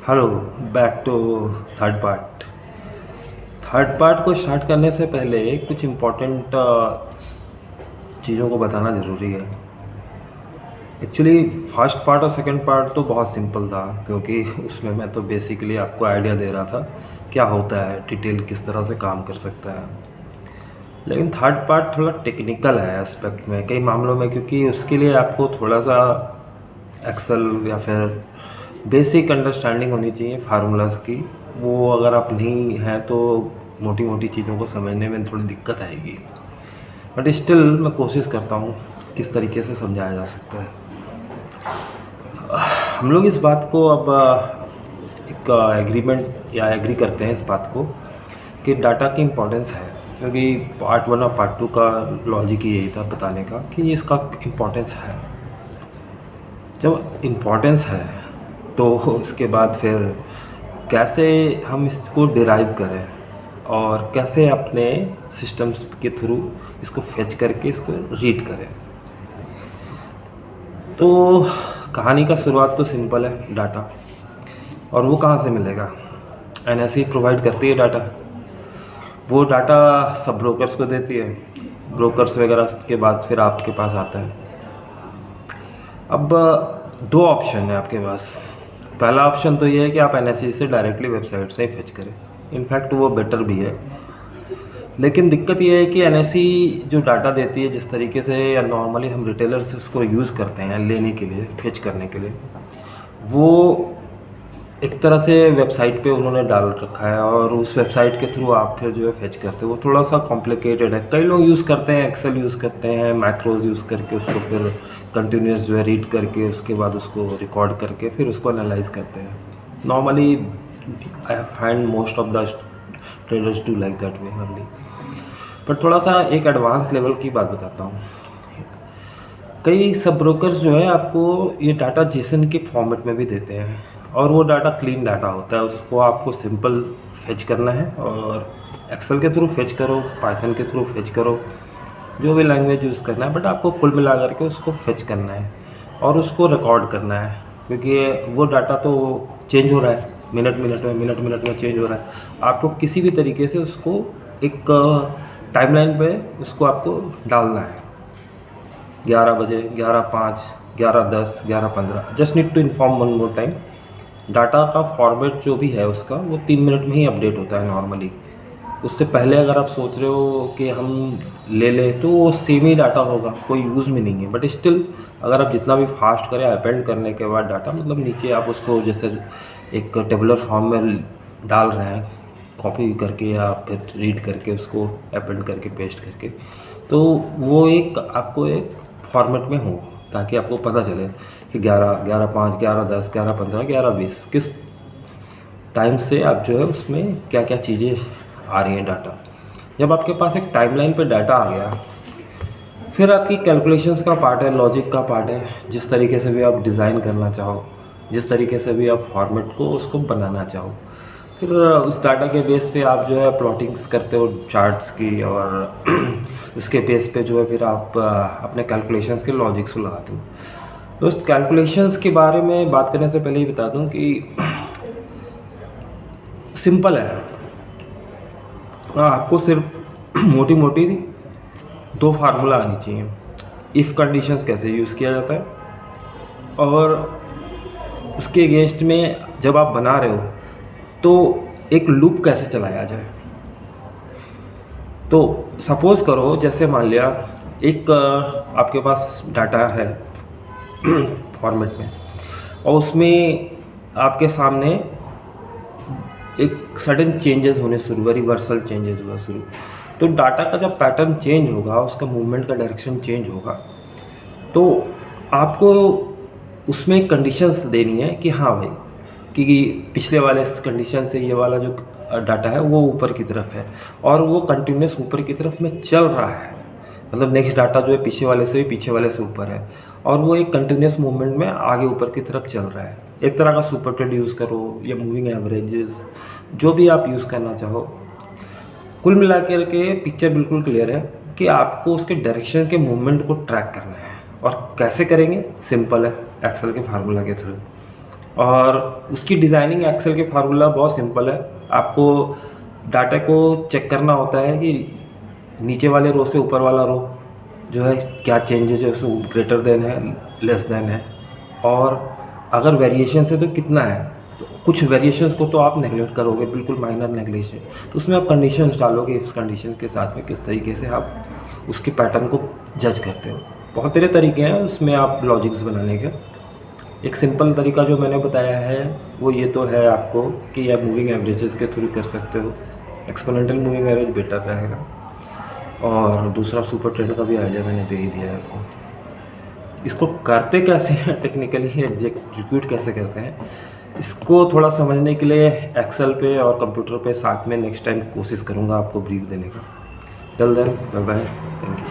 Hello, back to third part. Third part को start करने से पहले कुछ इम्पोर्टेंट चीज़ों को बताना ज़रूरी है। एक्चुअली फर्स्ट पार्ट और सेकंड पार्ट तो बहुत सिंपल था, क्योंकि उसमें मैं तो बेसिकली आपको आइडिया दे रहा था क्या होता है, डिटेल किस तरह से काम कर सकता है। लेकिन थर्ड पार्ट थोड़ा टेक्निकल है एस्पेक्ट में कई मामलों में, क्योंकि उसके लिए आपको थोड़ा सा एक्सेल या फिर बेसिक अंडरस्टैंडिंग होनी चाहिए फार्मूलाज की। वो अगर आप नहीं हैं तो मोटी मोटी चीज़ों को समझने में थोड़ी दिक्कत आएगी, बट स्टिल मैं कोशिश करता हूँ किस तरीके से समझाया जा सकता है। हम लोग इस बात को अब एक एग्रीमेंट या एग्री करते हैं इस बात को कि डाटा की इम्पोर्टेंस है, क्योंकि पार्ट वन और पार्ट टू का लॉजिक ही यही था बताने का कि ये इसका इम्पोर्टेंस है। जब इम्पोर्टेंस है तो उसके बाद फिर कैसे हम इसको डिराइव करें और कैसे अपने सिस्टम्स के थ्रू इसको फेच करके इसको रीड करें। तो कहानी का शुरुआत तो सिंपल है, डाटा। और वो कहाँ से मिलेगा? एनएससी प्रोवाइड करती है डाटा। वो डाटा सब ब्रोकर्स को देती है, ब्रोकर्स वगैरह के बाद फिर आपके पास आता है। अब दो ऑप्शन है आपके पास। पहला ऑप्शन तो ये है कि आप एनएससी से डायरेक्टली वेबसाइट से ही फेच करें, इनफैक्ट वो बेटर भी है। लेकिन दिक्कत ये है कि एनएससी जो डाटा देती है जिस तरीके से या नॉर्मली हम रिटेलर से उसको यूज़ करते हैं लेने के लिए, फेच करने के लिए, वो एक तरह से वेबसाइट पे उन्होंने डाल रखा है और उस वेबसाइट के थ्रू आप फिर जो है फेच करते हो। वो थोड़ा सा कॉम्प्लिकेटेड है। कई लोग यूज़ करते हैं, एक्सेल यूज़ करते हैं, मैक्रोज यूज़ करके उसको फिर कंटिन्यूस जो है रीड करके उसके बाद उसको रिकॉर्ड करके फिर उसको एनालाइज करते हैं। Normally I have find most of the traders do like that way only. पर थोड़ा सा एक एडवांस लेवल की बात बताता हूँ। कई सब ब्रोकर्स जो है आपको ये डाटा जेसन के फॉर्मेट में भी देते हैं और वो डाटा क्लीन डाटा होता है। उसको आपको सिंपल फेच करना है और एक्सेल के थ्रू फेच करो, पाइथन के थ्रू फेच करो, जो भी लैंग्वेज यूज़ करना है, बट आपको कुल मिला करके उसको फेच करना है और उसको रिकॉर्ड करना है, क्योंकि वो डाटा तो चेंज हो रहा है मिनट मिनट में चेंज हो रहा है। आपको किसी भी तरीके से उसको एक टाइमलाइन पे उसको आपको डालना है। 11 बजे, 11:05, 11:10, 11:15, just need to inform one more time. Data का फॉर्मेट जो भी है उसका वो 3 मिनट में ही अपडेट होता है नॉर्मली। उससे पहले अगर आप सोच रहे हो कि हम ले लें तो वो सेम ही डाटा होगा, कोई यूज़ में नहीं है। बट स्टिल अगर आप जितना भी फास्ट करें अपेंड करने के बाद डाटा, मतलब नीचे आप उसको जैसे एक टेबुलर फॉर्म में डाल रहे हैं कॉपी करके या फिर रीड करके उसको अपेंड करके पेस्ट करके, तो वो एक आपको एक फॉर्मेट में हो ताकि आपको पता चले कि 11, 11:05, 11:10, 11:15, 11:20 किस टाइम से आप जो है उसमें क्या क्या चीज़ें आ रही हैं डाटा। जब आपके पास एक टाइमलाइन पे डाटा आ गया, फिर आपकी कैलकुलेशंस का पार्ट है, लॉजिक का पार्ट है, जिस तरीके से भी आप डिज़ाइन करना चाहो, जिस तरीके से भी आप फॉर्मेट को उसको बनाना चाहो, फिर उस डाटा के बेस पे आप जो है प्लॉटिंग्स करते हो चार्ट्स की, और उसके बेस पे जो है फिर आप अपने कैलकुलेशंस के लॉजिक्स को लगाते हो। दोस्त, कैलकुलेशंस के बारे में बात करने से पहले ही बता दूं कि सिंपल है। आपको सिर्फ मोटी मोटी दो फार्मूला आनी चाहिए। इफ़ कंडीशंस कैसे यूज़ किया जाता है और उसके अगेंस्ट में जब आप बना रहे हो तो एक लूप कैसे चलाया जाए। तो सपोज़ करो, जैसे मान लिया एक आपके पास डाटा है फॉर्मेट में और उसमें आपके सामने एक सडन चेंजेस होने शुरू हुआ, रिवर्सल चेंजेस हुआ शुरू। तो डाटा का जब पैटर्न चेंज होगा, उसका मूवमेंट का डायरेक्शन चेंज होगा, तो आपको उसमें कंडीशंस देनी है कि हाँ भाई, कि पिछले वाले कंडीशन से ये वाला जो डाटा है वो ऊपर की तरफ है और वो कंटिन्यूस ऊपर की तरफ में चल रहा है। मतलब नेक्स्ट डाटा जो है पीछे वाले से भी पीछे वाले से ऊपर है और वो एक कंटिन्यूस मूवमेंट में आगे ऊपर की तरफ चल रहा है। एक तरह का सुपर ट्रेंड यूज़ करो या मूविंग एवरेजेस, जो भी आप यूज़ करना चाहो। कुल मिला के पिक्चर बिल्कुल क्लियर है कि आपको उसके डायरेक्शन के मूवमेंट को ट्रैक करना है। और कैसे करेंगे? सिंपल है, एक्सेल के फार्मूला के थ्रू। और उसकी डिज़ाइनिंग एक्सेल के फार्मूला बहुत सिंपल है। आपको डाटा को चेक करना होता है कि नीचे वाले रो से ऊपर वाला रो जो है क्या चेंजेज है, उसमें ग्रेटर देन है, लेस देन है, और अगर वेरिएशन है तो कितना है। तो कुछ वेरिएशंस को तो आप नेगलेक्ट करोगे, बिल्कुल माइनर नेगलेक्शन, तो उसमें आप कंडीशंस डालोगे, इस कंडीशन के साथ में किस तरीके से आप उसके पैटर्न को जज करते हो। बहुत सारे तरीके हैं उसमें आप लॉजिक्स बनाने के। एक सिंपल तरीका जो मैंने बताया है वो ये तो है आपको कि आप मूविंग एवरेजेस के थ्रू कर सकते हो, एक्सपोनेंशियल मूविंग एवरेज बेटर रहेगा। और दूसरा सुपर ट्रेंड का भी आइडिया मैंने दे ही दिया है आपको। इसको करते कैसे हैं, टेक्निकली एग्जीक्यूट कैसे करते हैं, इसको थोड़ा समझने के लिए एक्सेल पे और कंप्यूटर पे साथ में नेक्स्ट टाइम कोशिश करूँगा आपको ब्रीफ देने का। Till then bye bye, thank you.